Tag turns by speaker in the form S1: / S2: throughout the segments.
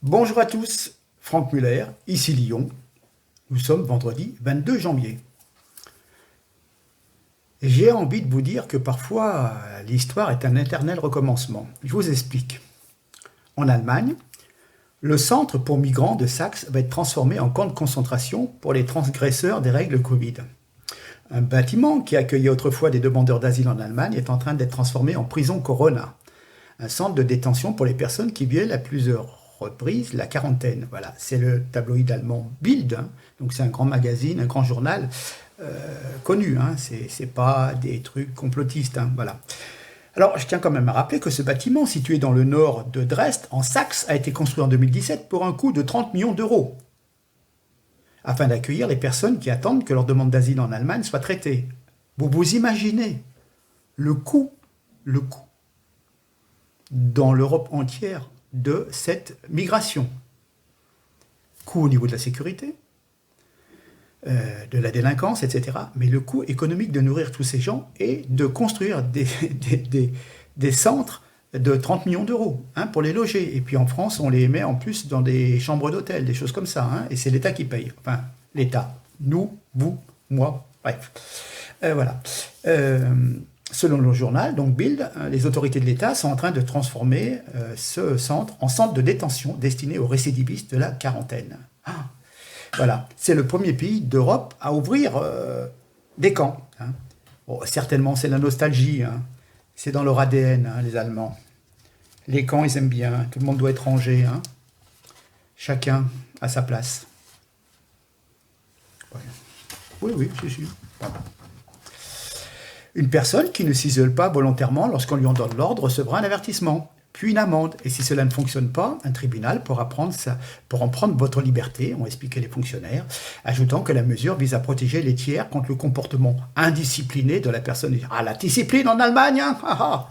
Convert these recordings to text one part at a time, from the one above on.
S1: Bonjour à tous, Franck Muller, ici Lyon. Nous sommes vendredi 22 janvier. J'ai envie de vous dire que parfois l'histoire est un éternel recommencement. Je vous explique. En Allemagne, le centre pour migrants de Saxe va être transformé en camp de concentration pour les transgresseurs des règles Covid. Un bâtiment qui accueillait autrefois des demandeurs d'asile en Allemagne est en train d'être transformé en prison Corona, un centre de détention pour les personnes qui violent à plusieurs reprises la quarantaine. Voilà, c'est le tabloïd allemand Bild, hein. Donc c'est un grand magazine, un grand journal connu, hein. C'est pas des trucs complotistes, hein. Voilà. Alors, je tiens quand même à rappeler que ce bâtiment, situé dans le nord de Dresde, en Saxe, a été construit en 2017 pour un coût de 30 millions d'euros, afin d'accueillir les personnes qui attendent que leur demande d'asile en Allemagne soit traitée. Vous imaginez le coût dans l'Europe entière de cette migration. Coût au niveau de la sécurité, de la délinquance, etc. Mais le coût économique de nourrir tous ces gens et de construire des centres de 30 millions d'euros, hein, pour les loger. Et puis en France, on les met en plus dans des chambres d'hôtel, des choses comme ça, hein, et c'est l'État qui paye. Enfin, l'État. Nous, vous, moi, bref. Voilà. Selon le journal, donc Bild, les autorités de l'État sont en train de transformer ce centre en centre de détention destiné aux récidivistes de la quarantaine. Ah, voilà, c'est le premier pays d'Europe à ouvrir des camps, hein. Bon, certainement, c'est la nostalgie, hein. C'est dans leur ADN, hein, les Allemands. Les camps, ils aiment bien. Tout le monde doit être rangé, hein. Chacun à sa place. Ouais. Oui, oui, c'est sûr. Pardon. Une personne qui ne s'isole pas volontairement lorsqu'on lui en donne l'ordre recevra un avertissement, puis une amende. Et si cela ne fonctionne pas, un tribunal pourra en prendre votre liberté, ont expliqué les fonctionnaires, ajoutant que la mesure vise à protéger les tiers contre le comportement indiscipliné de la personne. Ah, la discipline en Allemagne, hein, ah, ah.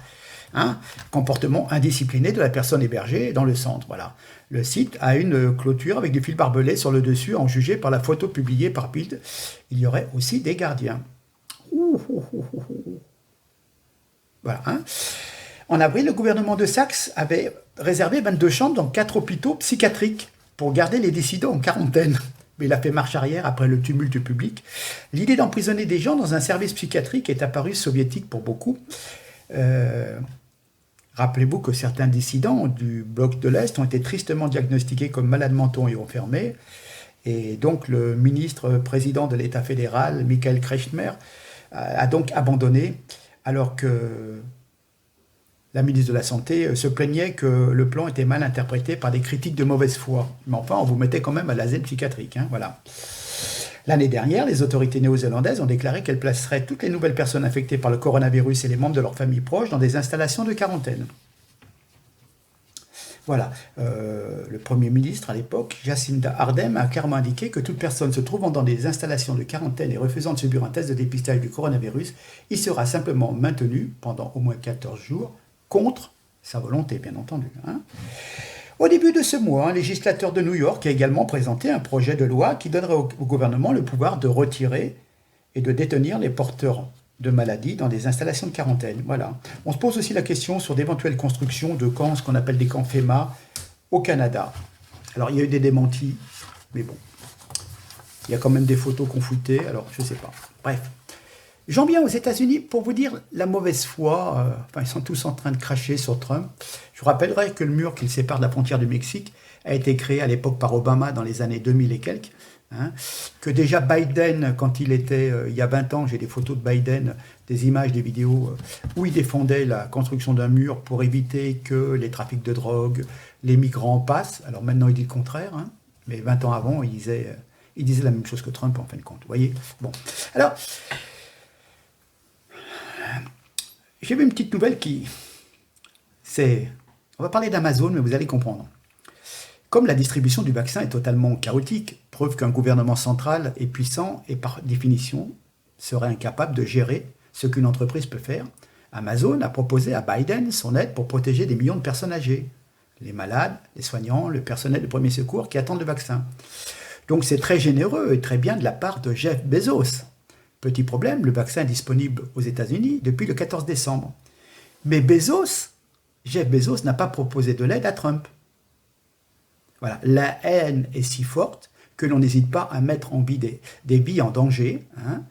S1: Hein, comportement indiscipliné de la personne hébergée dans le centre. Voilà. Le site a une clôture avec des fils barbelés sur le dessus, en jugé par la photo publiée par Bild. Il y aurait aussi des gardiens. Voilà, hein. En avril, le gouvernement de Saxe avait réservé 22 chambres dans 4 hôpitaux psychiatriques pour garder les dissidents en quarantaine. Mais il a fait marche arrière après le tumulte public. L'idée d'emprisonner des gens dans un service psychiatrique est apparue soviétique pour beaucoup. Rappelez-vous que certains dissidents du bloc de l'Est ont été tristement diagnostiqués comme malades mentaux et enfermés. Et donc le ministre-président de l'État fédéral, Michael Kretschmer, a donc abandonné, alors que la ministre de la Santé se plaignait que le plan était mal interprété par des critiques de mauvaise foi. Mais enfin, on vous mettait quand même à l'asile psychiatrique, hein, voilà. L'année dernière, les autorités néo-zélandaises ont déclaré qu'elles placeraient toutes les nouvelles personnes infectées par le coronavirus et les membres de leurs familles proches dans des installations de quarantaine. Voilà. Le Premier ministre à l'époque, Jacinda Ardern, a clairement indiqué que toute personne se trouvant dans des installations de quarantaine et refusant de subir un test de dépistage du coronavirus, il sera simplement maintenu pendant au moins 14 jours, contre sa volonté, bien entendu, hein. Au début de ce mois, un législateur de New York a également présenté un projet de loi qui donnerait au gouvernement le pouvoir de retirer et de détenir les porteurs de maladies dans des installations de quarantaine. Voilà. On se pose aussi la question sur d'éventuelles constructions de camps, ce qu'on appelle des camps FEMA, au Canada. Alors, il y a eu des démentis, mais bon. Il y a quand même des photos confutées, alors je ne sais pas. Bref. J'en viens aux États-Unis pour vous dire la mauvaise foi. Ils sont tous en train de cracher sur Trump. Je vous rappellerai que le mur qui le sépare de la frontière du Mexique a été créé à l'époque par Obama dans les années 2000 et quelques. Hein, que déjà Biden, quand il était, il y a 20 ans, j'ai des photos de Biden, des images, des vidéos, où il défendait la construction d'un mur pour éviter que les trafics de drogue, les migrants passent. Alors maintenant, il dit le contraire, hein, mais 20 ans avant, il disait la même chose que Trump, en fin de compte. Vous voyez ? Bon. Alors, j'ai vu une petite nouvelle on va parler d'Amazon, mais vous allez comprendre. Comme la distribution du vaccin est totalement chaotique, preuve qu'un gouvernement central est puissant et par définition serait incapable de gérer ce qu'une entreprise peut faire, Amazon a proposé à Biden son aide pour protéger des millions de personnes âgées, les malades, les soignants, le personnel de premier secours qui attendent le vaccin. Donc c'est très généreux et très bien de la part de Jeff Bezos. Petit problème, le vaccin est disponible aux États-Unis depuis le 14 décembre. Mais Jeff Bezos n'a pas proposé de l'aide à Trump. Voilà, la haine est si forte que l'on n'hésite pas à mettre en vie des vies en danger, hein,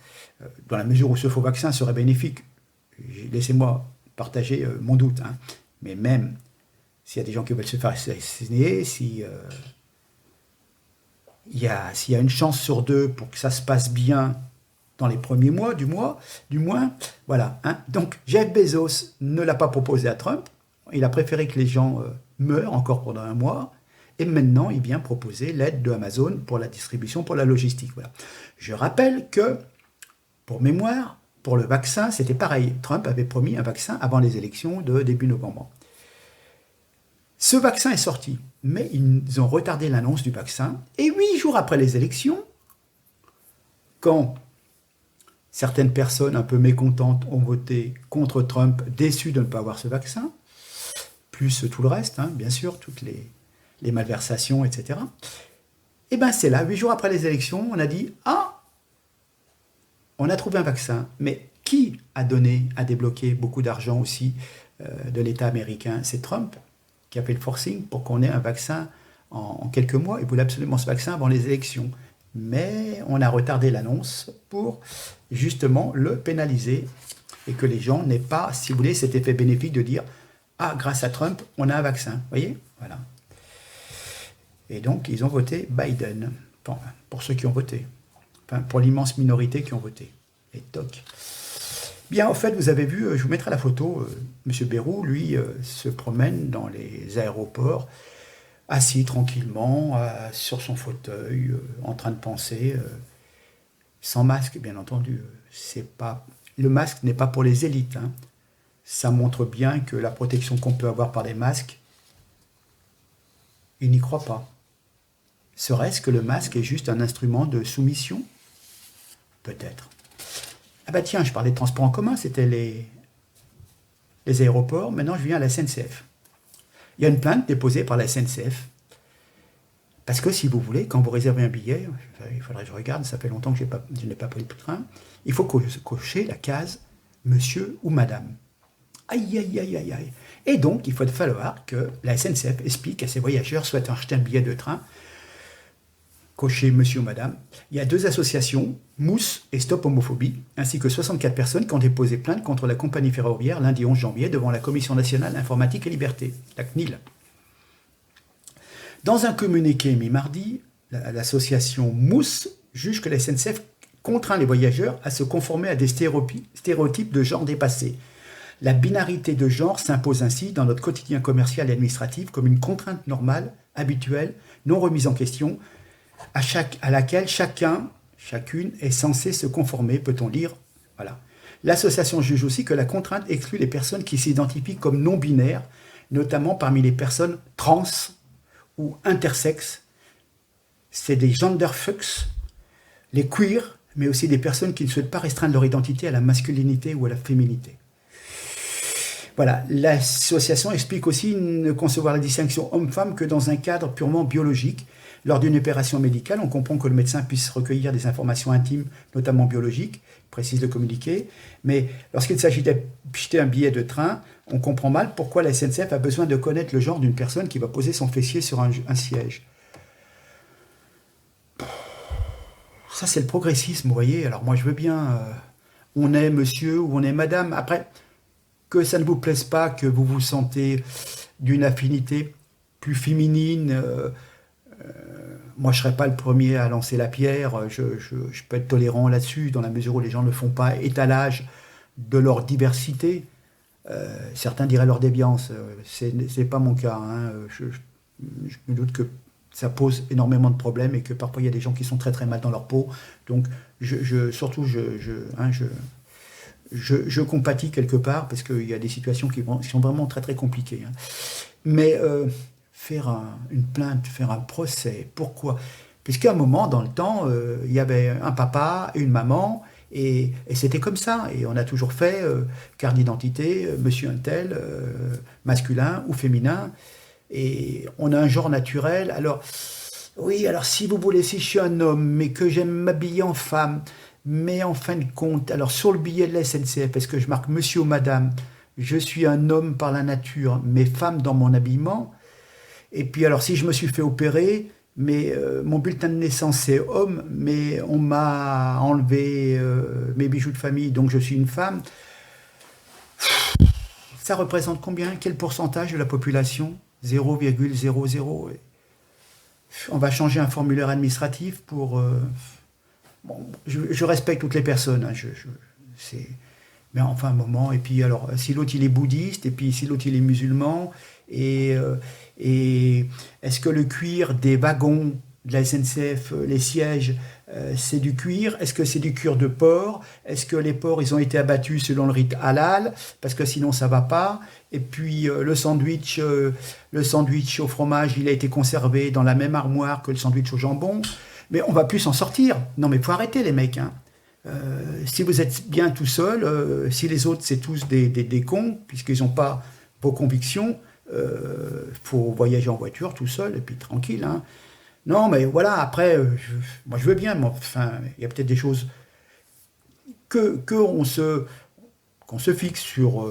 S1: dans la mesure où ce faux vaccin serait bénéfique. Laissez-moi partager mon doute, hein, mais même s'il y a des gens qui veulent se faire assassiner, s'il y a une chance sur deux pour que ça se passe bien dans les premiers mois, du moins, voilà. Hein. Donc, Jeff Bezos ne l'a pas proposé à Trump. Il a préféré que les gens meurent encore pendant un mois. Et maintenant, il vient proposer l'aide de Amazon pour la distribution, pour la logistique. Voilà. Je rappelle que, pour mémoire, pour le vaccin, c'était pareil. Trump avait promis un vaccin avant les élections de début novembre. Ce vaccin est sorti, mais ils ont retardé l'annonce du vaccin. Et 8 jours après les élections, quand certaines personnes un peu mécontentes ont voté contre Trump, déçues de ne pas avoir ce vaccin, plus tout le reste, hein, bien sûr, toutes les malversations, etc. Et bien c'est là, 8 jours après les élections, on a dit « Ah, on a trouvé un vaccin ». Mais qui a débloqué beaucoup d'argent aussi de l'État américain? C'est Trump qui a fait le forcing pour qu'on ait un vaccin en quelques mois. Il voulait absolument ce vaccin avant les élections. Mais on a retardé l'annonce pour justement le pénaliser et que les gens n'aient pas, si vous voulez, cet effet bénéfique de dire « Ah, grâce à Trump, on a un vaccin ». Vous voyez? Voilà. Et donc, ils ont voté Biden, enfin, pour ceux qui ont voté, enfin, pour l'immense minorité qui ont voté. Et toc. Bien, en fait, vous avez vu, je vous mettrai la photo, M. Bayrou, lui, se promène dans les aéroports, assis tranquillement, sur son fauteuil, en train de penser, sans masque, bien entendu. Le masque n'est pas pour les élites. Hein. Ça montre bien que la protection qu'on peut avoir par les masques, il n'y croit pas. Serait-ce que le masque est juste un instrument de soumission? Peut-être. Ah bah tiens, je parlais de transport en commun, c'était les aéroports. Maintenant, je viens à la SNCF. Il y a une plainte déposée par la SNCF. Parce que si vous voulez, quand vous réservez un billet, il faudrait que je regarde, ça fait longtemps que je n'ai pas pris le train, il faut cocher la case monsieur ou madame. Aïe, aïe, aïe, aïe, aïe. Et donc, il va falloir que la SNCF explique à ses voyageurs souhaitant acheter un billet de train, cocher monsieur ou madame. Il y a 2 associations, Mousse et Stop Homophobie, ainsi que 64 personnes qui ont déposé plainte contre la compagnie ferroviaire lundi 11 janvier devant la Commission nationale informatique et liberté, la CNIL. Dans un communiqué émis mardi, l'association Mousse juge que la SNCF contraint les voyageurs à se conformer à des stéréotypes de genre dépassés. La binarité de genre s'impose ainsi dans notre quotidien commercial et administratif comme une contrainte normale, habituelle, non remise en question, à laquelle chacune est censée se conformer, peut-on lire. Voilà. L'association juge aussi que la contrainte exclut les personnes qui s'identifient comme non-binaires, notamment parmi les personnes trans ou intersexes. C'est des genderfucks, les queers, mais aussi des personnes qui ne souhaitent pas restreindre leur identité à la masculinité ou à la féminité. Voilà, l'association explique aussi ne concevoir la distinction homme-femme que dans un cadre purement biologique. Lors d'une opération médicale, on comprend que le médecin puisse recueillir des informations intimes, notamment biologiques, précise le communiqué, mais lorsqu'il s'agit d'acheter un billet de train, on comprend mal pourquoi la SNCF a besoin de connaître le genre d'une personne qui va poser son fessier sur un siège. Ça, c'est le progressisme, vous voyez. Alors moi, je veux bien, on est monsieur ou on est madame. Après, que ça ne vous plaise pas, que vous vous sentez d'une affinité plus féminine, moi, je ne serais pas le premier à lancer la pierre. Je peux être tolérant là-dessus, dans la mesure où les gens ne font pas étalage de leur diversité. Certains diraient leur déviance. Ce n'est pas mon cas. Hein. Je me doute que ça pose énormément de problèmes et que parfois il y a des gens qui sont très très mal dans leur peau. Donc, je compatis quelque part parce qu'il y a des situations qui sont vraiment très très compliquées. Hein. Mais faire une plainte, faire un procès, pourquoi? Puisqu'à un moment dans le temps, il y avait un papa et une maman. Et c'était comme ça. Et on a toujours fait carte d'identité, monsieur un tel, masculin ou féminin. Et on a un genre naturel. Alors, oui, alors si vous voulez, si je suis un homme, mais que j'aime m'habiller en femme, mais en fin de compte, alors sur le billet de la SNCF, est-ce que je marque monsieur ou madame? Je suis un homme par la nature, mais femme dans mon habillement. Et puis alors si je me suis fait opérer, mais mon bulletin de naissance c'est homme, mais on m'a enlevé mes bijoux de famille, donc je suis une femme. Ça représente combien? Quel pourcentage de la population? 0,00. On va changer un formulaire administratif pour... bon, je respecte toutes les personnes, hein, mais enfin un moment, et puis alors, si l'autre il est bouddhiste, et puis si l'autre il est musulman, et est-ce que le cuir des wagons de la SNCF, les sièges, c'est du cuir? Est-ce que c'est du cuir de porc? Est-ce que les porcs, ils ont été abattus selon le rite halal? Parce que sinon, ça va pas. Et puis, le sandwich au fromage, il a été conservé dans la même armoire que le sandwich au jambon. Mais on va plus s'en sortir. Non, mais faut arrêter, les mecs, hein. Si vous êtes bien tout seul, si les autres, c'est tous des cons, puisqu'ils n'ont pas vos convictions, faut voyager en voiture tout seul, et puis tranquille, hein. Non, mais voilà, après, moi je veux bien, mais enfin, il y a peut-être des choses qu'on qu'on se fixe sur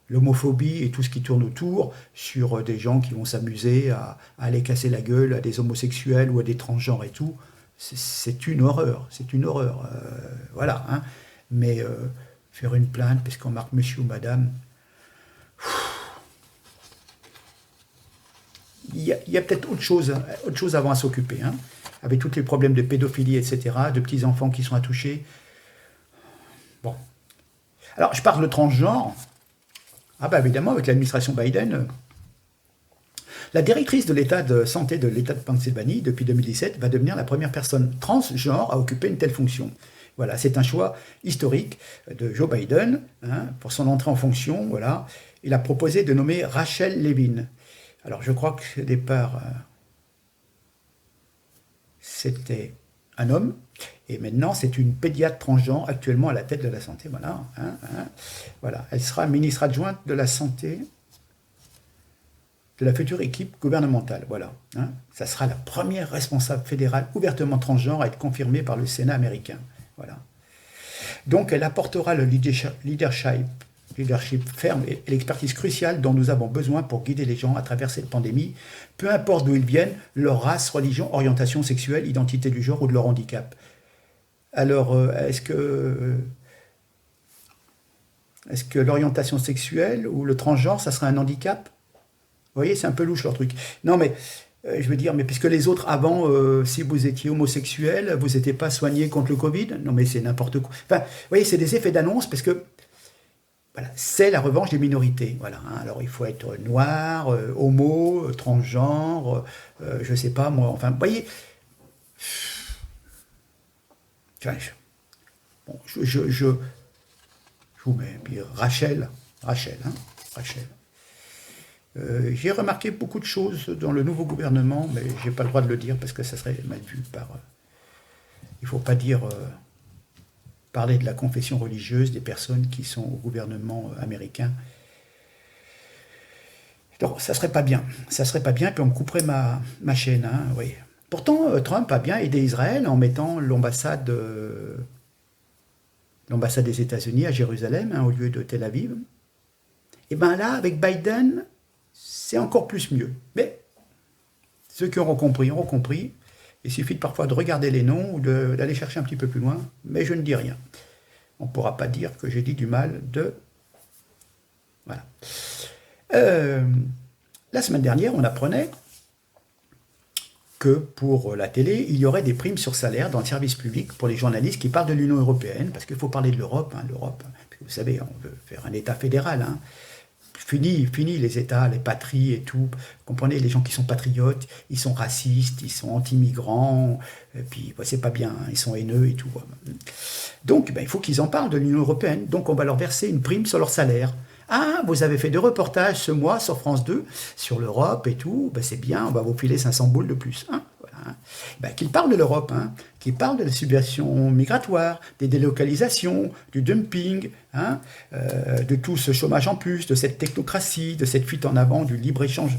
S1: l'homophobie et tout ce qui tourne autour, sur des gens qui vont s'amuser à aller casser la gueule à des homosexuels ou à des transgenres et tout. C'est une horreur, c'est une horreur. Voilà, hein. Mais faire une plainte parce qu'on marque monsieur ou madame, il y a peut-être autre chose avant à s'occuper, hein, avec tous les problèmes de pédophilie, etc., de petits-enfants qui sont à toucher. Bon. Alors, je parle de transgenre. Ah bah évidemment, avec l'administration Biden, la directrice de l'état de santé de l'État de Pennsylvanie, depuis 2017, va devenir la première personne transgenre à occuper une telle fonction. Voilà, c'est un choix historique de Joe Biden, hein, pour son entrée en fonction. Voilà. Il a proposé de nommer Rachel Levine. Alors, je crois qu'au départ, c'était un homme, et maintenant, c'est une pédiatre transgenre actuellement à la tête de la santé. Voilà, hein, hein. Voilà. Elle sera ministre adjointe de la santé de la future équipe gouvernementale. Voilà, hein. Ça sera la première responsable fédérale ouvertement transgenre à être confirmée par le Sénat américain. Voilà. Donc, elle apportera le leadership ferme et l'expertise cruciale dont nous avons besoin pour guider les gens à travers cette pandémie, peu importe d'où ils viennent, leur race, religion, orientation sexuelle, identité du genre ou de leur handicap. Alors, est-ce que l'orientation sexuelle ou le transgenre, ça serait un handicap? Vous voyez, c'est un peu louche leur truc. Non, mais je veux dire, mais puisque les autres, avant, si vous étiez homosexuel, vous n'étiez pas soigné contre le Covid? Non, mais c'est n'importe quoi. Enfin, vous voyez, c'est des effets d'annonce parce que voilà, c'est la revanche des minorités. Voilà, hein. Alors, il faut être noir, homo, transgenre, je ne sais pas, moi. Enfin, vous voyez. Bon, je vous mets. Puis Rachel, hein, Rachel. J'ai remarqué beaucoup de choses dans le nouveau gouvernement, mais je n'ai pas le droit de le dire parce que ça serait mal vu par... il ne faut pas dire... parler de la confession religieuse des personnes qui sont au gouvernement américain. Donc, ça serait pas bien. Ça serait pas bien, puis on me couperait ma chaîne, hein, oui. Pourtant, Trump a bien aidé Israël en mettant l'ambassade des États-Unis à Jérusalem, hein, au lieu de Tel Aviv. Et bien là, avec Biden, c'est encore plus mieux. Mais ceux qui auront compris, auront compris. Il suffit parfois de regarder les noms ou d'aller chercher un petit peu plus loin, mais je ne dis rien. On ne pourra pas dire que j'ai dit du mal de... Voilà. La semaine dernière, on apprenait que pour la télé, il y aurait des primes sur salaire dans le service public pour les journalistes qui parlent de l'Union européenne, parce qu'il faut parler de l'Europe, hein, l'Europe. Vous savez, on veut faire un État fédéral, hein. Fini les États, les patries et tout. Vous comprenez, les gens qui sont patriotes, ils sont racistes, ils sont anti-migrants, et puis c'est pas bien, hein, ils sont haineux et tout. Donc, il faut qu'ils en parlent de l'Union européenne. Donc, on va leur verser une prime sur leur salaire. Ah, vous avez fait 2 reportages ce mois sur France 2 sur l'Europe et tout, c'est bien, on va vous filer 500 boules de plus. Hein, voilà. Qu'ils parlent de l'Europe, hein, qu'ils parlent de la subversion migratoire, des délocalisations, du dumping, hein, de tout ce chômage en plus, de cette technocratie, de cette fuite en avant du libre-échange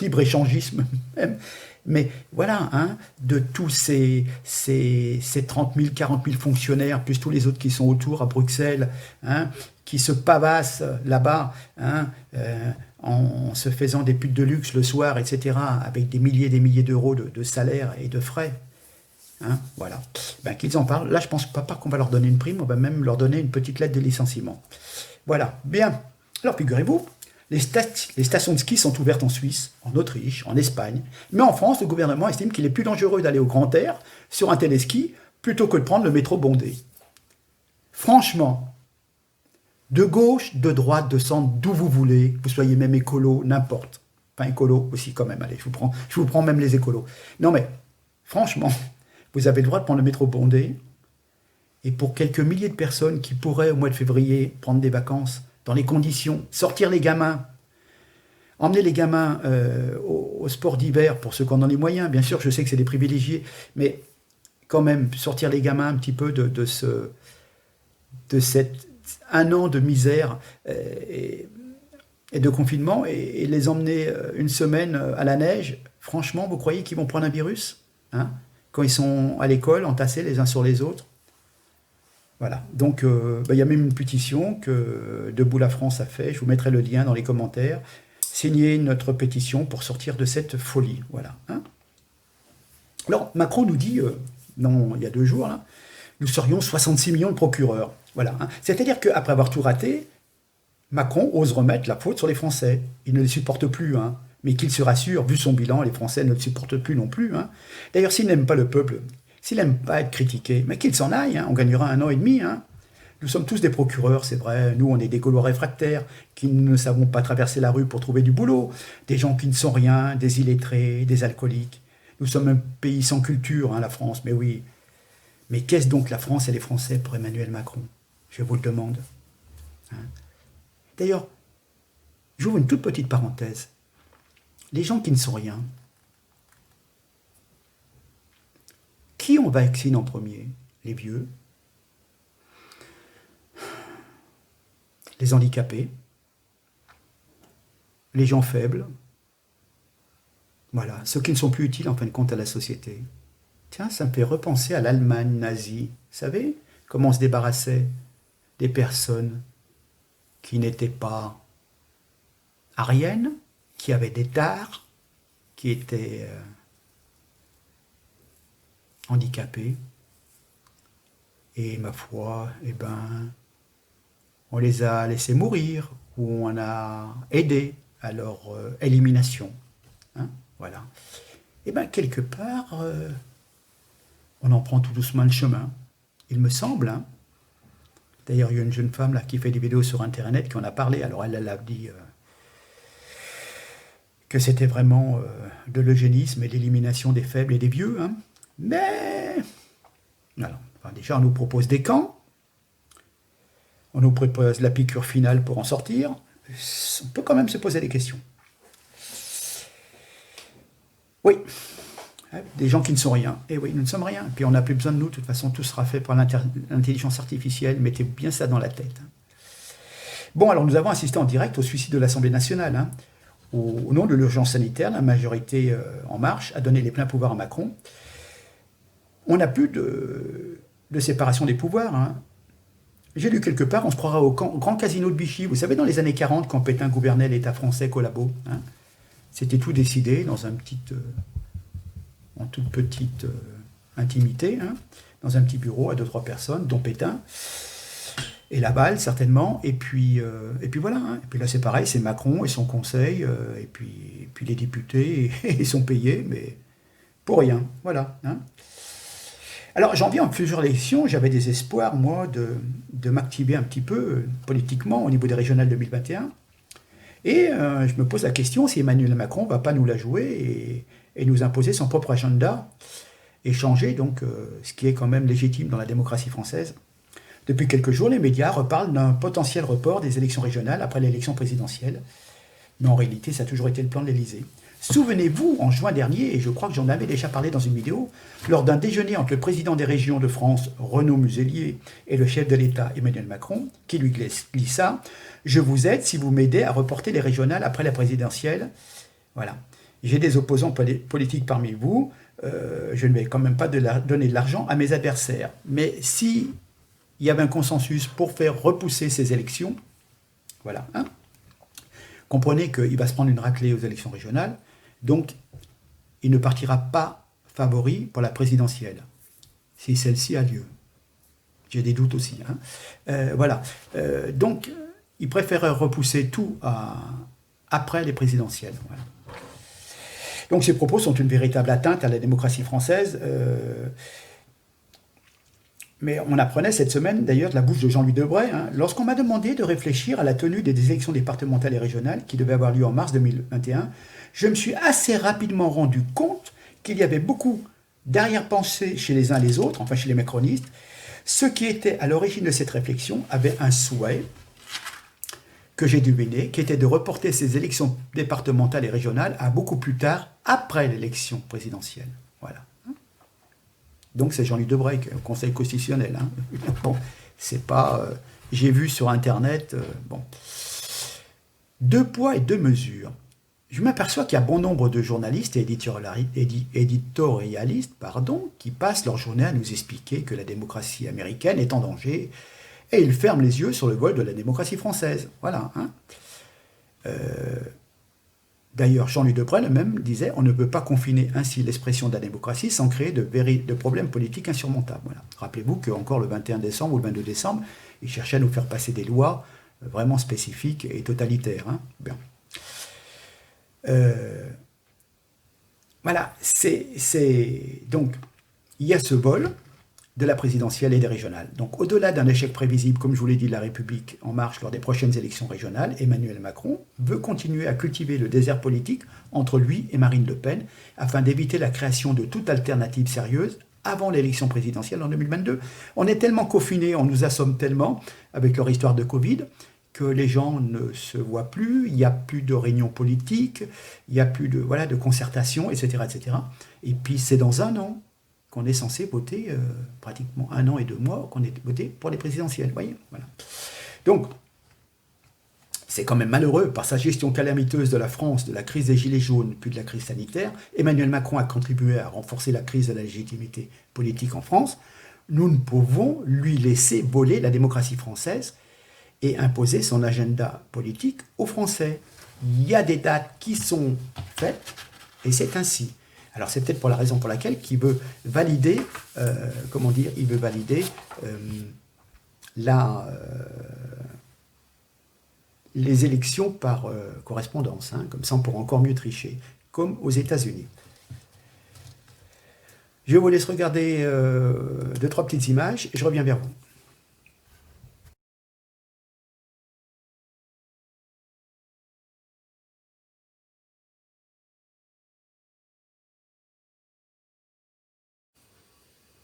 S1: libre-échangisme même. Mais voilà, hein, de tous ces 30 000, 40 000 fonctionnaires, plus tous les autres qui sont autour à Bruxelles, hein, qui se pavassent là-bas, hein, en se faisant des putes de luxe le soir, etc., avec des milliers d'euros de salaire et de frais. Hein, voilà. Ben, qu'ils en parlent. Là, je pense pas qu'on va leur donner une prime, on va même leur donner une petite lettre de licenciement. Voilà. Bien. Alors, figurez-vous, les stations de ski sont ouvertes en Suisse, en Autriche, en Espagne. Mais en France, le gouvernement estime qu'il est plus dangereux d'aller au grand air sur un téléski plutôt que de prendre le métro bondé. Franchement, de gauche, de droite, de centre, d'où vous voulez, vous soyez même écolo, n'importe. Enfin, écolo aussi quand même, allez, je vous prends même les écolos. Non mais, franchement, vous avez le droit de prendre le métro bondé, et pour quelques milliers de personnes qui pourraient, au mois de février, prendre des vacances, dans les conditions, sortir les gamins, emmener les gamins au sport d'hiver, pour ceux qui en ont les moyens, bien sûr, je sais que c'est des privilégiés, mais quand même, sortir les gamins un petit peu de cet un an de misère et de confinement, et les emmener une semaine à la neige, franchement, vous croyez qu'ils vont prendre un virus, hein, quand ils sont à l'école, entassés les uns sur les autres? Voilà, donc il y a même une pétition que Debout la France a fait, je vous mettrai le lien dans les commentaires. Signez notre pétition pour sortir de cette folie. Voilà. Hein. Alors, Macron nous dit, non, il y a 2 jours, là, nous serions 66 millions de procureurs. Voilà. Hein. C'est-à-dire qu'après avoir tout raté, Macron ose remettre la faute sur les Français. Il ne les supporte plus, hein. Mais qu'il se rassure, vu son bilan, les Français ne le supportent plus non plus. Hein. D'ailleurs, s'il n'aime pas le peuple, s'il n'aime pas être critiqué, mais qu'il s'en aille, hein, on gagnera 1 an et demi. Hein. Nous sommes tous des procureurs, c'est vrai. Nous, on est des Gaulois réfractaires qui ne savons pas traverser la rue pour trouver du boulot. Des gens qui ne sont rien, des illettrés, des alcooliques. Nous sommes un pays sans culture, hein, la France, mais oui. Mais qu'est-ce donc la France et les Français pour Emmanuel Macron? Je vous le demande. Hein. D'ailleurs, j'ouvre une toute petite parenthèse. Les gens qui ne sont rien, qui on vaccine en premier? Les vieux, les handicapés, les gens faibles, voilà, ceux qui ne sont plus utiles en fin de compte à la société. Tiens, ça me fait repenser à l'Allemagne nazie. Vous savez comment on se débarrassait des personnes qui n'étaient pas ariennes, qui avaient des tares, qui étaient handicapés. Et ma foi, eh ben, on les a laissés mourir, ou on a aidé à leur élimination. Hein, voilà. Et bien, quelque part, on en prend tout doucement le chemin, il me semble. Hein. D'ailleurs, il y a une jeune femme là, qui fait des vidéos sur Internet qui en a parlé. Alors, elle a dit que c'était vraiment de l'eugénisme et l'élimination des faibles et des vieux. Hein. Mais, alors, enfin, déjà, on nous propose des camps. On nous propose la piqûre finale pour en sortir. On peut quand même se poser des questions. Oui, des gens qui ne sont rien. Et oui, nous ne sommes rien. Et puis on n'a plus besoin de nous. De toute façon, tout sera fait par l'intelligence artificielle. Mettez bien ça dans la tête. Bon, alors nous avons assisté en direct au suicide de l'Assemblée nationale. Hein. Au nom de l'urgence sanitaire, la majorité En Marche a donné les pleins pouvoirs à Macron. On n'a plus de séparation des pouvoirs. Hein. J'ai lu quelque part, on se croira au grand casino de Vichy. Vous savez, dans les années 40, quand Pétain gouvernait l'État français collabo, hein, c'était tout décidé dans en toute petite intimité, hein, dans un petit bureau à 2-3 personnes, dont Pétain, et Laval certainement, et puis voilà. Hein. Et puis là c'est pareil, c'est Macron et son conseil, et puis les députés, ils sont payés, mais pour rien, voilà. Hein. Alors, j'en viens en plusieurs élections, j'avais des espoirs, moi, de m'activer un petit peu politiquement au niveau des régionales 2021. Et je me pose la question si Emmanuel Macron ne va pas nous la jouer et nous imposer son propre agenda et changer donc ce qui est quand même légitime dans la démocratie française. Depuis quelques jours, les médias reparlent d'un potentiel report des élections régionales après l'élection présidentielle. Mais en réalité, ça a toujours été le plan de l'Élysée. Souvenez-vous, en juin dernier, et je crois que j'en avais déjà parlé dans une vidéo, lors d'un déjeuner entre le président des régions de France, Renaud Muselier, et le chef de l'État, Emmanuel Macron, qui lui glissa « Je vous aide si vous m'aidez à reporter les régionales après la présidentielle. » Voilà. j'ai des opposants politiques parmi vous, je ne vais quand même pas donner de l'argent à mes adversaires. Mais si il y avait un consensus pour faire repousser ces élections, voilà, hein, comprenez qu'il va se prendre une raclée aux élections régionales, donc il ne partira pas favori pour la présidentielle, si celle-ci a lieu. J'ai des doutes aussi. Hein. Voilà. Donc, il préférait repousser tout après les présidentielles. Voilà. Donc, ces propos sont une véritable atteinte à la démocratie française. Mais on apprenait cette semaine, d'ailleurs, de la bouche de Jean-Louis Debré, hein, lorsqu'on m'a demandé de réfléchir à la tenue des élections départementales et régionales qui devaient avoir lieu en mars 2021, je me suis assez rapidement rendu compte qu'il y avait beaucoup d'arrière-pensées chez les uns et les autres, enfin chez les macronistes. Ceux qui étaient à l'origine de cette réflexion avaient un souhait que j'ai deviné, qui était de reporter ces élections départementales et régionales à beaucoup plus tard, après l'élection présidentielle. Voilà. Donc c'est Jean-Louis Debré, Conseil constitutionnel. Hein. Bon, c'est pas... j'ai vu sur Internet... bon. Deux poids et deux mesures. Je m'aperçois qu'il y a bon nombre de journalistes et éditorialistes qui passent leur journée à nous expliquer que la démocratie américaine est en danger et ils ferment les yeux sur le vol de la démocratie française. Voilà. Hein. D'ailleurs, Jean-Louis Debré même disait « On ne peut pas confiner ainsi l'expression de la démocratie sans créer de problèmes politiques insurmontables. » Voilà. Rappelez-vous qu'encore le 21 décembre ou le 22 décembre, ils cherchaient à nous faire passer des lois vraiment spécifiques et totalitaires. Hein. Bien. Voilà, donc, il y a ce vol de la présidentielle et des régionales. Donc, au-delà d'un échec prévisible, comme je vous l'ai dit, de la République en marche lors des prochaines élections régionales, Emmanuel Macron veut continuer à cultiver le désert politique entre lui et Marine Le Pen, afin d'éviter la création de toute alternative sérieuse avant l'élection présidentielle en 2022. On est tellement confinés, on nous assomme tellement avec leur histoire de Covid, que les gens ne se voient plus, il n'y a plus de réunions politiques, il n'y a plus de concertation, etc., etc. Et puis c'est dans un an qu'on est censé voter, pratiquement 1 an et 2 mois, qu'on est voté pour les présidentielles. Vous voyez, voilà. Donc, c'est quand même malheureux, par sa gestion calamiteuse de la France, de la crise des Gilets jaunes, puis de la crise sanitaire, Emmanuel Macron a contribué à renforcer la crise de la légitimité politique en France. Nous ne pouvons lui laisser voler la démocratie française et imposer son agenda politique aux Français. Il y a des dates qui sont faites, et c'est ainsi. Alors c'est peut-être pour la raison pour laquelle il veut valider, les élections par correspondance, hein, comme ça on pourra encore mieux tricher, comme aux États-Unis. Je vous laisse regarder 2-3 petites images, et je reviens vers vous.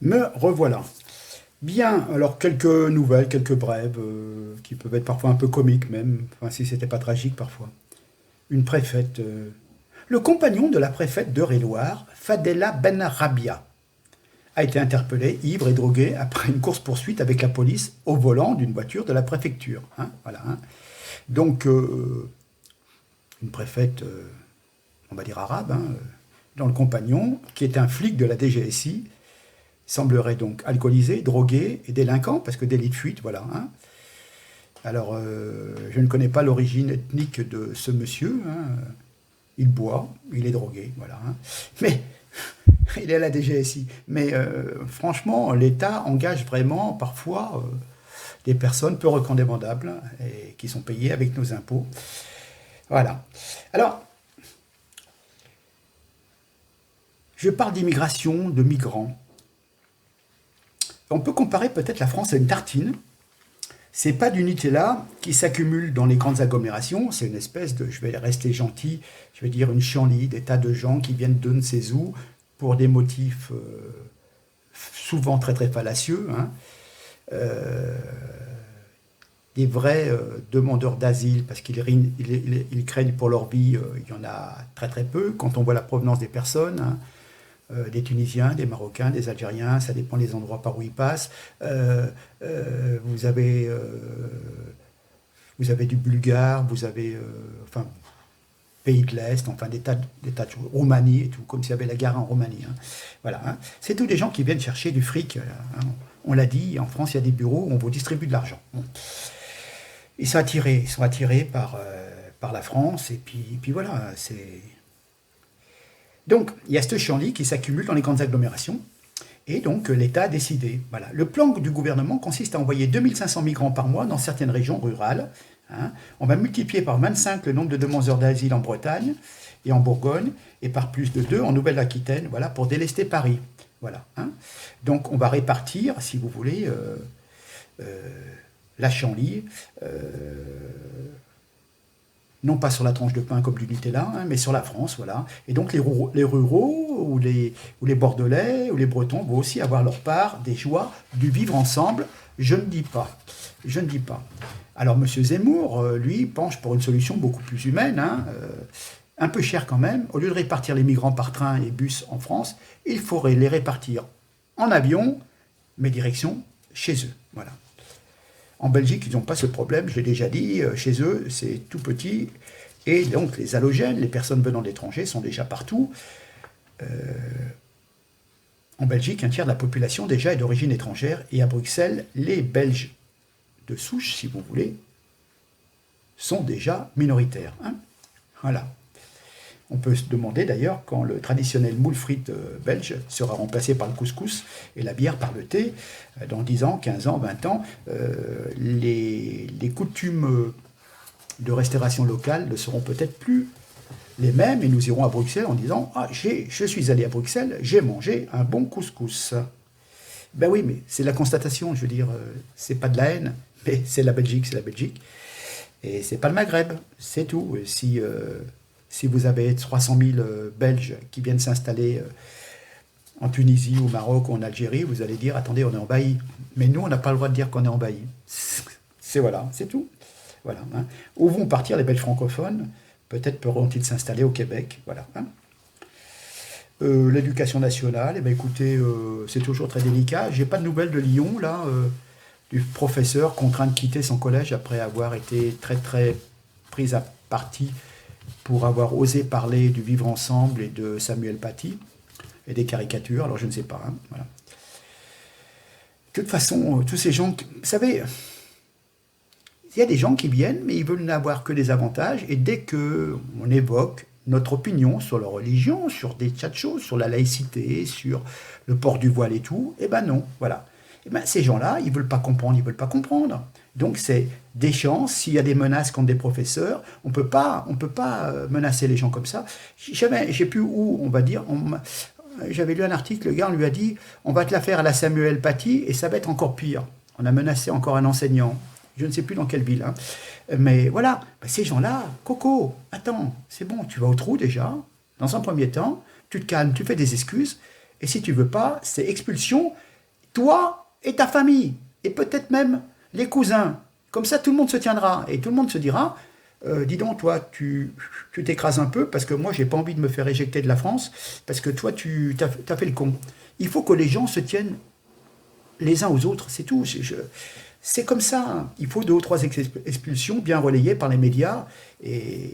S1: Me revoilà. Bien, alors quelques nouvelles, quelques brèves, qui peuvent être parfois un peu comiques même, enfin si c'était pas tragique parfois. Une préfète, le compagnon de la préfète d'Eure-et-Loir, Fadela Benrabia, a été interpellé, ivre et drogué, après une course-poursuite avec la police au volant d'une voiture de la préfecture. Hein, voilà, hein. Donc, une préfète, on va dire arabe, hein, dont le compagnon, qui est un flic de la DGSI, semblerait donc alcoolisé, drogué et délinquant, parce que délit de fuite, voilà. Hein. Alors, je ne connais pas l'origine ethnique de ce monsieur. Hein. Il boit, il est drogué, voilà. Hein. Mais il est à la DGSI. Mais franchement, l'État engage vraiment parfois des personnes peu recommandables et qui sont payées avec nos impôts. Voilà. Alors, je parle d'immigration, de migrants. On peut comparer peut-être la France à une tartine. C'est pas du Nutella qui s'accumule dans les grandes agglomérations, c'est une espèce de, je vais rester gentil, je vais dire une chienlit, des tas de gens qui viennent de ne sais où pour des motifs souvent très très fallacieux, hein. Des vrais demandeurs d'asile, parce qu'ils craignent pour leur vie, il y en a très très peu, quand on voit la provenance des personnes, hein. Des Tunisiens, des Marocains, des Algériens, ça dépend des endroits par où ils passent. Vous avez du Bulgare, vous avez... enfin, pays de l'Est, enfin des tas de choses, Roumanie et tout, comme s'il y avait la guerre en Roumanie. Hein. Voilà, hein. C'est tous des gens qui viennent chercher du fric. Hein. On l'a dit, en France, il y a des bureaux où on vous distribue de l'argent. Bon. Ils sont attirés par la France, et puis voilà, c'est... Donc, il y a ce chantier qui s'accumule dans les grandes agglomérations, et donc l'État a décidé. Voilà. Le plan du gouvernement consiste à envoyer 2500 migrants par mois dans certaines régions rurales. Hein. On va multiplier par 25 le nombre de demandeurs d'asile en Bretagne et en Bourgogne, et par plus de 2 en Nouvelle-Aquitaine, voilà, pour délester Paris. Voilà, hein. Donc on va répartir, si vous voulez, la Chanly, non pas sur la tranche de pain comme du Nutella, hein, mais sur la France, voilà. Et donc les ruraux ou les Bordelais ou les Bretons vont aussi avoir leur part des joies du vivre ensemble. Je ne dis pas. Alors M. Zemmour, lui, penche pour une solution beaucoup plus humaine, hein, un peu chère quand même. Au lieu de répartir les migrants par train et bus en France, il faudrait les répartir en avion, mais direction chez eux. Voilà. En Belgique, ils n'ont pas ce problème, je l'ai déjà dit, chez eux, c'est tout petit, et donc les halogènes, les personnes venant de l'étranger, sont déjà partout. En Belgique, un tiers de la population déjà est d'origine étrangère, et à Bruxelles, les Belges de souche, si vous voulez, sont déjà minoritaires. Hein. Voilà. On peut se demander d'ailleurs quand le traditionnel moule frite belge sera remplacé par le couscous et la bière par le thé. Dans 10 ans, 15 ans, 20 ans, les coutumes de restauration locale ne seront peut-être plus les mêmes et nous irons à Bruxelles en disant « Ah, je suis allé à Bruxelles, j'ai mangé un bon couscous ». Ben oui, mais c'est la constatation, je veux dire, c'est pas de la haine, mais c'est la Belgique, Et c'est pas le Maghreb, c'est tout. Si vous avez 300 000 Belges qui viennent s'installer en Tunisie, au Maroc ou en Algérie, vous allez dire, attendez, on est envahi. Mais nous, on n'a pas le droit de dire qu'on est envahi. C'est tout. Voilà. Hein. Où vont partir les Belges francophones? Peut-être pourront-ils s'installer au Québec. Voilà. Hein. L'éducation nationale, eh bien, écoutez, c'est toujours très délicat. J'ai pas de nouvelles de Lyon, là, du professeur contraint de quitter son collège après avoir été très, très pris à partie pour avoir osé parler du vivre ensemble et de Samuel Paty et des caricatures, alors je ne sais pas. Hein, voilà. De toute façon, tous ces gens, vous savez, il y a des gens qui viennent, mais ils veulent n'avoir que des avantages, et dès qu'on évoque notre opinion sur la religion, sur des tas de choses, sur la laïcité, sur le port du voile et tout, eh ben non, voilà. Eh ben, ces gens-là, ils ne veulent pas comprendre, Donc c'est des chances, s'il y a des menaces contre des professeurs, on peut pas menacer les gens comme ça. J'ai plus où, on va dire, j'avais lu un article, le gars, on lui a dit, on va te la faire à la Samuel Paty, et ça va être encore pire. On a menacé encore un enseignant, je ne sais plus dans quelle ville, hein. Mais voilà, ben ces gens-là, Coco, attends, c'est bon, tu vas au trou déjà, dans un premier temps, tu te calmes, tu fais des excuses, et si tu veux pas, c'est expulsion, toi et ta famille, et peut-être même les cousins. Comme ça, tout le monde se tiendra, et tout le monde se dira, dis donc, toi, tu t'écrases un peu, parce que moi, j'ai pas envie de me faire éjecter de la France, parce que toi, tu as fait le con. Il faut que les gens se tiennent les uns aux autres, c'est tout. C'est comme ça. Il faut 2 ou 3 expulsions bien relayées par les médias et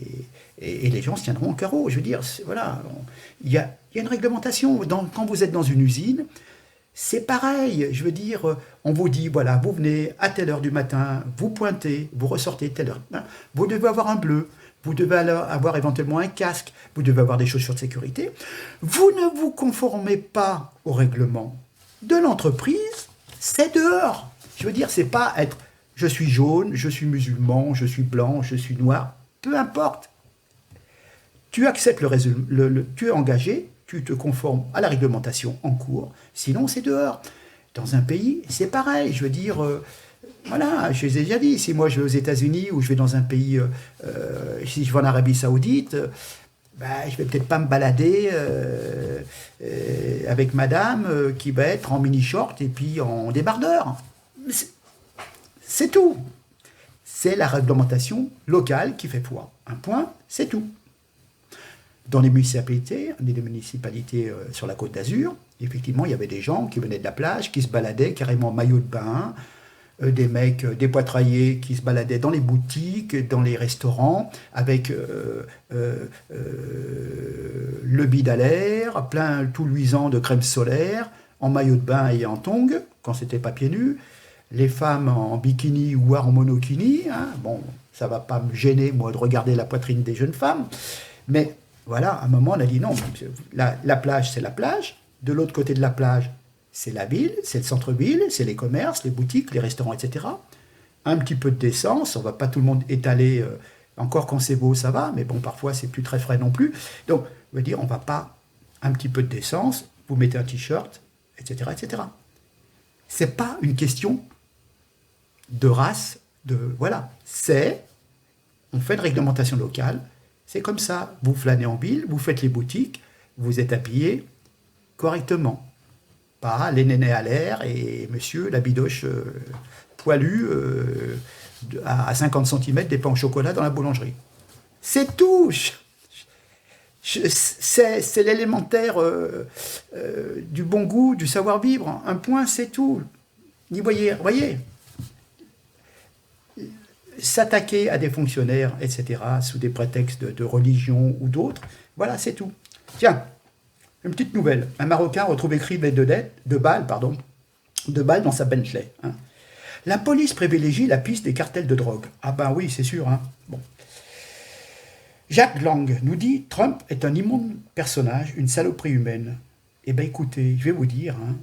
S1: les gens se tiendront au carreau. Je veux dire, voilà, il y a une réglementation. Quand vous êtes dans une usine, c'est pareil. Je veux dire, on vous dit, voilà, vous venez à telle heure du matin, vous pointez, vous ressortez telle heure. Vous devez avoir un bleu. Vous devez avoir éventuellement un casque. Vous devez avoir des chaussures de sécurité. Vous ne vous conformez pas au règlement de l'entreprise, c'est dehors. Je veux dire, c'est pas être je suis jaune, je suis musulman, je suis blanc, je suis noir, peu importe. Tu acceptes tu es engagé, tu te conformes à la réglementation en cours, sinon c'est dehors. Dans un pays, c'est pareil, je veux dire, voilà, je les ai déjà dit, si moi je vais aux États-Unis ou je vais dans un pays, si je vais en Arabie Saoudite, je vais peut-être pas me balader avec madame qui va être en mini-short et puis en débardeur. C'est tout. C'est la réglementation locale qui fait foi. Un point, c'est tout. Dans les municipalités sur la Côte d'Azur, effectivement, il y avait des gens qui venaient de la plage, qui se baladaient carrément en maillot de bain, des mecs, des poitraillés qui se baladaient dans les boutiques, dans les restaurants, avec le bide à l'air, plein tout luisant de crème solaire, en maillot de bain et en tongs, quand c'était pas pieds nus, les femmes en bikini ou en monokini, hein. Bon, ça va pas me gêner, moi, de regarder la poitrine des jeunes femmes, mais voilà, à un moment, on a dit non, la plage, c'est la plage, de l'autre côté de la plage, c'est la ville, c'est le centre-ville, c'est les commerces, les boutiques, les restaurants, etc. Un petit peu de décence, on va pas tout le monde étaler, encore quand c'est beau, ça va, mais bon, parfois, c'est plus très frais non plus. Donc, je veux dire, on va pas, un petit peu de décence, vous mettez un t-shirt, etc., etc. C'est pas une question de race, voilà, on fait une réglementation locale, c'est comme ça, vous flânez en ville, vous faites les boutiques, vous êtes habillé correctement, pas les nénés à l'air et monsieur la bidoche poilu à 50 cm des pains au chocolat dans la boulangerie. C'est tout. C'est l'élémentaire du bon goût, du savoir-vivre. Un point, c'est tout. Voyez, s'attaquer à des fonctionnaires, etc., sous des prétextes de religion ou d'autres, voilà, c'est tout. Tiens, une petite nouvelle. Un Marocain retrouve écrit de balles dans sa Bentley. Hein. La police privilégie la piste des cartels de drogue. Ah ben oui, c'est sûr. Hein. Bon. Jacques Lang nous dit « Trump est un immonde personnage, une saloperie humaine. » Eh bien écoutez, je vais vous dire, hein,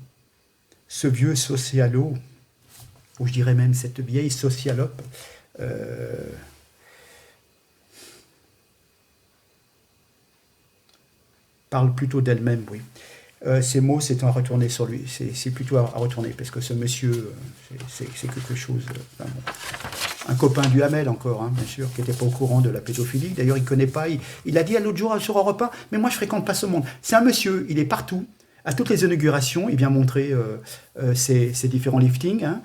S1: ce vieux socialo, ou je dirais même cette vieille socialope, parle plutôt d'elle-même, oui. Ces mots, c'est à retourner sur lui. C'est plutôt à retourner, parce que ce monsieur, c'est quelque chose... Bon. Un copain du Hamel encore, hein, bien sûr, qui n'était pas au courant de la pédophilie. D'ailleurs, il ne connaît pas. Il a dit à l'autre jour sur Europe 1, mais moi, je ne fréquente pas ce monde. C'est un monsieur, il est partout. À toutes les inaugurations, il vient montrer ses différents liftings. Hein.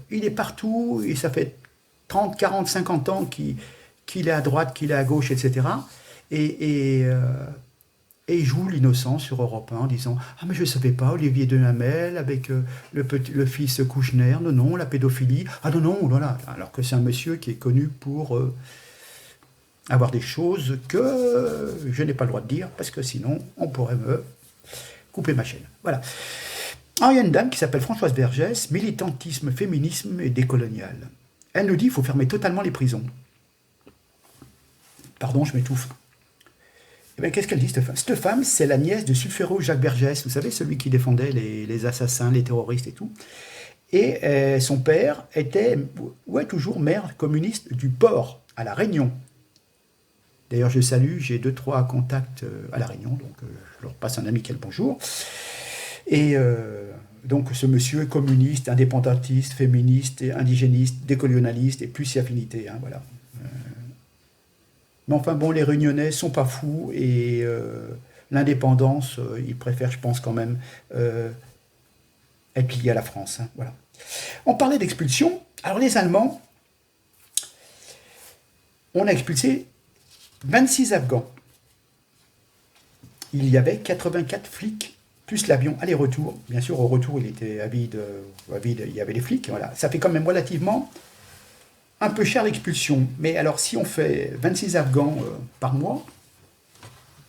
S1: Il est partout, et ça fait 30, 40, 50 ans qu'il est à droite, qu'il est à gauche, etc. Et il joue l'innocent sur Europe 1 en disant « Ah, mais je ne savais pas, Olivier de Hamel avec le fils Kouchner, non, la pédophilie. Ah non, voilà. » Alors que c'est un monsieur qui est connu pour avoir des choses que je n'ai pas le droit de dire, parce que sinon, on pourrait me couper ma chaîne. Voilà. Alors, il y a une dame qui s'appelle Françoise Vergès, militantisme, féminisme et décolonial. Elle nous dit qu'il faut fermer totalement les prisons. Pardon, je m'étouffe. Eh bien, qu'est-ce qu'elle dit, cette femme? Cette femme, c'est la nièce de Sulfero Jacques Vergès, vous savez, celui qui défendait les assassins, les terroristes et tout. Et son père était, ou est toujours maire communiste du Port, à La Réunion. D'ailleurs, je salue, j'ai 2-3 contacts à La Réunion, donc je leur passe un amical bonjour. Et donc, ce monsieur est communiste, indépendantiste, féministe, indigéniste, décolonialiste, et plus si affinité, hein, voilà. Mais enfin bon, les Réunionnais sont pas fous et l'indépendance, ils préfèrent, je pense quand même, être liés à la France. Hein, voilà. On parlait d'expulsion. Alors les Allemands, on a expulsé 26 Afghans. Il y avait 84 flics, plus l'avion aller-retour. Bien sûr, au retour, il était vide, il y avait les flics. Voilà. Ça fait quand même relativement... un peu cher l'expulsion, mais alors si on fait 26 Afghans par mois,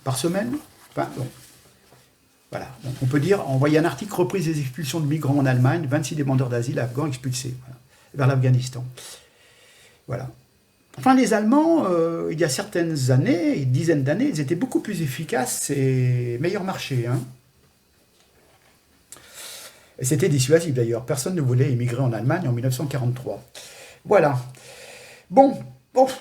S1: par semaine, enfin, bon, voilà. Donc on peut dire, envoyer un article reprise des expulsions de migrants en Allemagne, 26 demandeurs d'asile afghans expulsés voilà, vers l'Afghanistan. Voilà. Enfin, les Allemands, il y a certaines années, une dizaine d'années, ils étaient beaucoup plus efficaces et meilleur marché. Hein. Et c'était dissuasif d'ailleurs. Personne ne voulait émigrer en Allemagne en 1943. Voilà. Bon,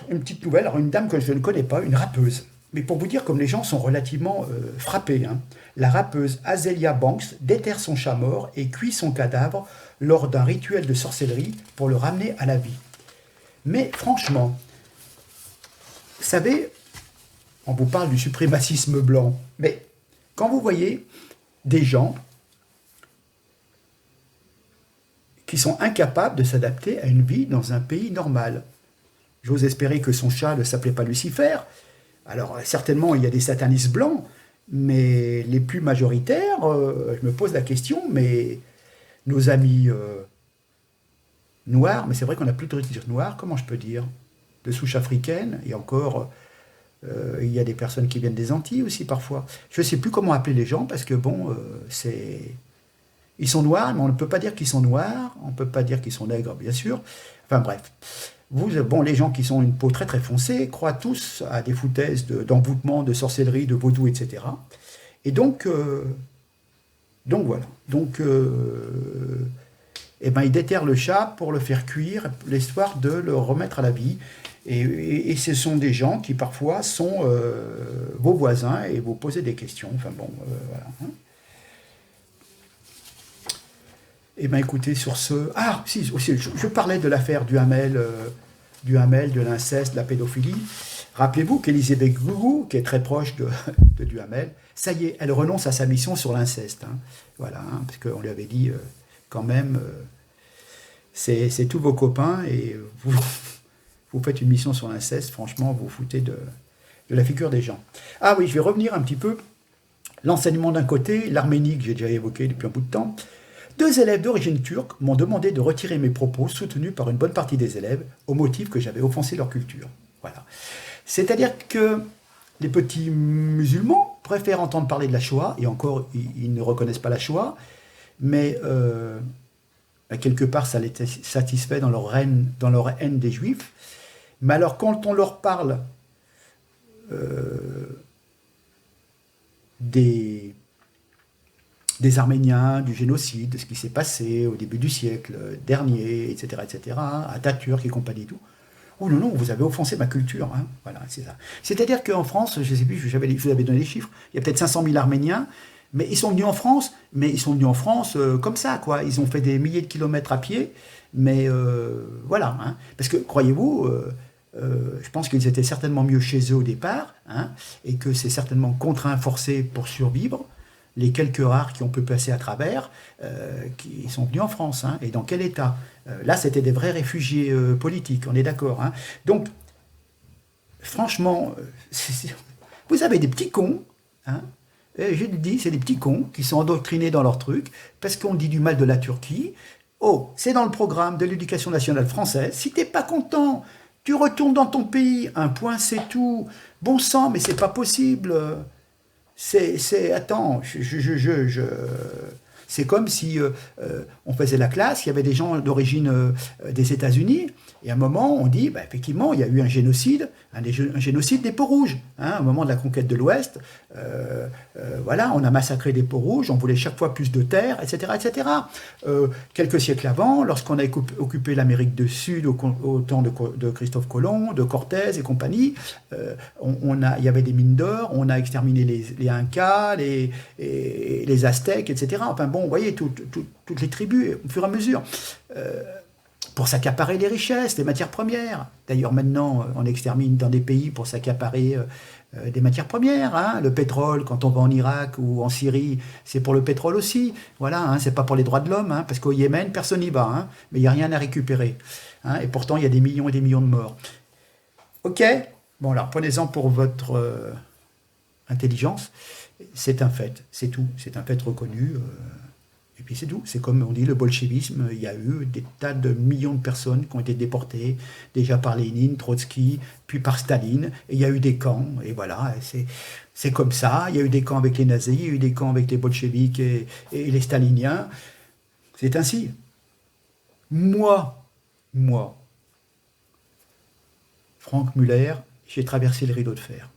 S1: une petite nouvelle. Alors, une dame que je ne connais pas, une rappeuse. Mais pour vous dire comme les gens sont relativement frappés. Hein. La rappeuse Azealia Banks déterre son chat mort et cuit son cadavre lors d'un rituel de sorcellerie pour le ramener à la vie. Mais franchement, vous savez, on vous parle du suprémacisme blanc. Mais quand vous voyez des gens qui sont incapables de s'adapter à une vie dans un pays normal. J'ose espérer que son chat ne s'appelait pas Lucifer. Alors, certainement, il y a des satanistes blancs, mais les plus majoritaires, je me pose la question, mais nos amis noirs, mais c'est vrai qu'on a plutôt dire noirs, comment je peux dire, de souche africaine, et encore, il y a des personnes qui viennent des Antilles aussi parfois. Je ne sais plus comment appeler les gens, parce que bon, ils sont noirs, mais on ne peut pas dire qu'ils sont noirs, on ne peut pas dire qu'ils sont nègres, bien sûr. Enfin bref. Bon, les gens qui sont une peau très très foncée croient tous à des foutaises d'envoûtement, de sorcellerie, de vaudou, etc. Et donc voilà. Donc, eh ben, ils déterrent le chat pour le faire cuire, l'histoire de le remettre à la vie. Et ce sont des gens qui parfois sont vos voisins et vous posez des questions. Enfin bon, voilà. Hein. Eh bien écoutez, sur ce... Ah, si, aussi, je parlais de l'affaire du Hamel, de l'inceste, de la pédophilie. Rappelez-vous qu'Élisabeth Gougou, qui est très proche de Duhamel, ça y est, elle renonce à sa mission sur l'inceste. Hein. Voilà, hein, parce qu'on lui avait dit, quand même, c'est tous vos copains, et vous faites une mission sur l'inceste, franchement, vous vous foutez de la figure des gens. Ah oui, je vais revenir un petit peu. L'enseignement d'un côté, l'Arménie, que j'ai déjà évoqué depuis un bout de temps. 2 élèves d'origine turque m'ont demandé de retirer mes propos soutenus par une bonne partie des élèves au motif que j'avais offensé leur culture. Voilà. C'est-à-dire que les petits musulmans préfèrent entendre parler de la Shoah, et encore, ils ne reconnaissent pas la Shoah, mais quelque part, ça les satisfait dans leur haine des Juifs. Mais alors, quand on leur parle des Arméniens, du génocide, de ce qui s'est passé au début du siècle dernier, etc., Atatürk et compagnie et tout. Oh non, non, vous avez offensé ma culture. Hein. Voilà, c'est ça. C'est-à-dire qu'en France, je ne sais plus, je vous avais donné les chiffres, il y a peut-être 500 000 Arméniens, mais ils sont venus en France, comme ça, quoi. Ils ont fait des milliers de kilomètres à pied, mais voilà. Hein. Parce que, croyez-vous, je pense qu'ils étaient certainement mieux chez eux au départ, hein, et que c'est certainement contraint, forcé pour survivre. Les quelques rares qui ont pu passer à travers, qui sont venus en France. Hein, et dans quel état? Là, c'était des vrais réfugiés politiques, on est d'accord. Hein. Donc, franchement, vous avez des petits cons, hein, et je le dis, c'est des petits cons qui sont endoctrinés dans leur truc, parce qu'on dit du mal de la Turquie. Oh, c'est dans le programme de l'éducation nationale française. Si t'es pas content, tu retournes dans ton pays. Un point, c'est tout. Bon sang, mais c'est pas possible. Attends, c'est comme si on faisait la classe, il y avait des gens d'origine des États-Unis, et à un moment, on dit, bah, effectivement, il y a eu un génocide des peaux rouges. Hein, au moment de la conquête de l'Ouest, voilà, on a massacré des peaux rouges, on voulait chaque fois plus de terre, etc., etc. Quelques siècles avant, lorsqu'on a occupé l'Amérique du Sud au temps de Christophe Colomb, de Cortés et compagnie, il y avait des mines d'or, on a exterminé les Incas, les Aztèques, etc. Enfin bon, vous voyez, toutes les tribus, au fur et à mesure, pour s'accaparer les richesses, les matières premières. D'ailleurs, maintenant, on extermine dans des pays pour s'accaparer des matières premières. Hein. Le pétrole, quand on va en Irak ou en Syrie, c'est pour le pétrole aussi. Voilà, hein, c'est pas pour les droits de l'homme, hein, parce qu'au Yémen, personne n'y va, hein, mais il n'y a rien à récupérer. Hein, et pourtant, il y a des millions et des millions de morts. Ok. Bon, alors, prenez-en pour votre intelligence. C'est un fait, c'est tout. C'est un fait reconnu. Et puis c'est tout. C'est comme on dit, le bolchevisme, il y a eu des tas de millions de personnes qui ont été déportées, déjà par Lénine, Trotsky, puis par Staline, et il y a eu des camps, et voilà, c'est comme ça. Il y a eu des camps avec les nazis, il y a eu des camps avec les bolcheviks et les staliniens. C'est ainsi. Moi, Franck Muller, j'ai traversé le rideau de fer.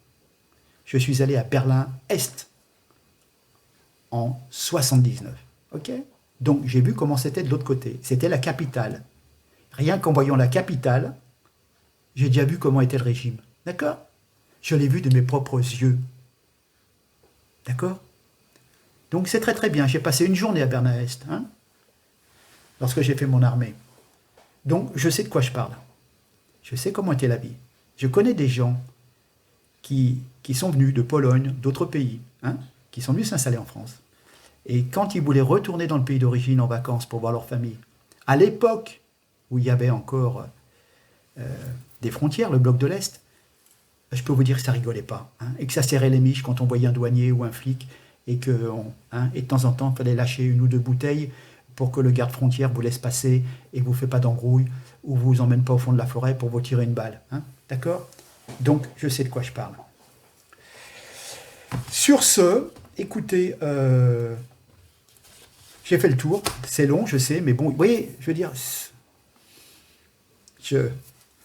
S1: Je suis allé à Berlin-Est en 79. Ok. Donc j'ai vu comment c'était de l'autre côté. C'était la capitale. Rien qu'en voyant la capitale, j'ai déjà vu comment était le régime. D'accord? Je l'ai vu de mes propres yeux. D'accord? Donc c'est très très bien. J'ai passé une journée à Berlin-Est, hein, lorsque j'ai fait mon armée. Donc je sais de quoi je parle. Je sais comment était la vie. Je connais des gens qui sont venus de Pologne, d'autres pays, hein, qui sont venus s'installer en France. Et quand ils voulaient retourner dans le pays d'origine en vacances pour voir leur famille, à l'époque où il y avait encore des frontières, le bloc de l'Est, je peux vous dire que ça rigolait pas. Hein, et que ça serrait les miches quand on voyait un douanier ou un flic, et que de temps en temps, il fallait lâcher une ou deux bouteilles pour que le garde-frontière vous laisse passer et vous fait pas d'embrouille ou vous emmène pas au fond de la forêt pour vous tirer une balle. Hein, d'accord? Donc, je sais de quoi je parle. Sur ce, écoutez, j'ai fait le tour. C'est long, je sais, mais bon, vous voyez, je veux dire,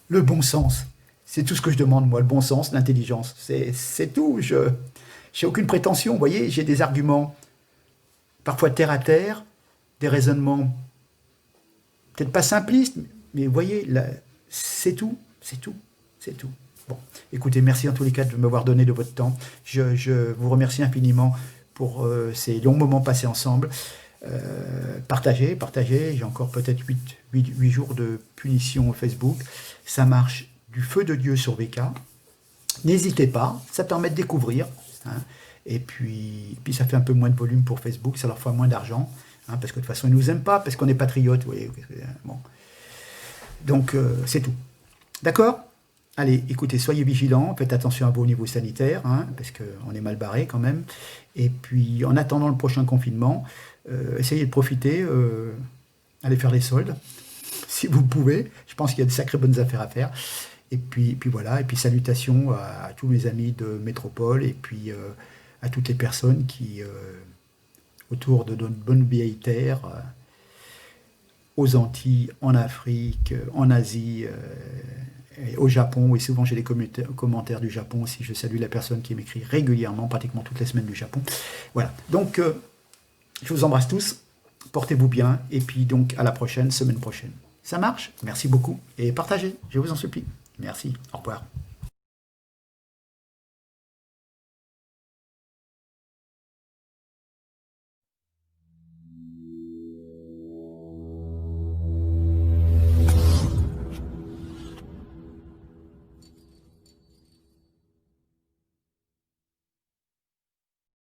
S1: le bon sens, c'est tout ce que je demande, moi, le bon sens, l'intelligence. C'est tout. Je n'ai aucune prétention, vous voyez, j'ai des arguments parfois terre à terre, des raisonnements peut-être pas simplistes, mais vous voyez, c'est tout, c'est tout, c'est tout. Bon, écoutez, merci en tous les cas de m'avoir donné de votre temps. Je vous remercie infiniment pour ces longs moments passés ensemble. Partagez, partagez. J'ai encore peut-être 8 jours de punition au Facebook. Ça marche du feu de Dieu sur VK. N'hésitez pas, ça permet de découvrir. Hein. Et puis ça fait un peu moins de volume pour Facebook, ça leur fait moins d'argent. Hein, parce que de toute façon, ils ne nous aiment pas, parce qu'on est patriotes. Vous voyez, bon. Donc, c'est tout. D'accord? Allez, écoutez, soyez vigilants, faites attention à vous au niveau sanitaire, hein, parce qu'on est mal barré quand même. Et puis, en attendant le prochain confinement, essayez de profiter, allez faire les soldes, si vous pouvez. Je pense qu'il y a de sacrées bonnes affaires à faire. Et puis voilà, et puis salutations à tous mes amis de Métropole, et puis à toutes les personnes qui, autour de notre bonne vieille terre, aux Antilles, en Afrique, en Asie, au Japon, et souvent j'ai des commentaires du Japon aussi, je salue la personne qui m'écrit régulièrement, pratiquement toutes les semaines du Japon. Voilà, donc je vous embrasse tous, portez-vous bien, et puis donc à la prochaine, semaine prochaine. Ça marche? Merci beaucoup, et partagez, je vous en supplie. Merci, au revoir.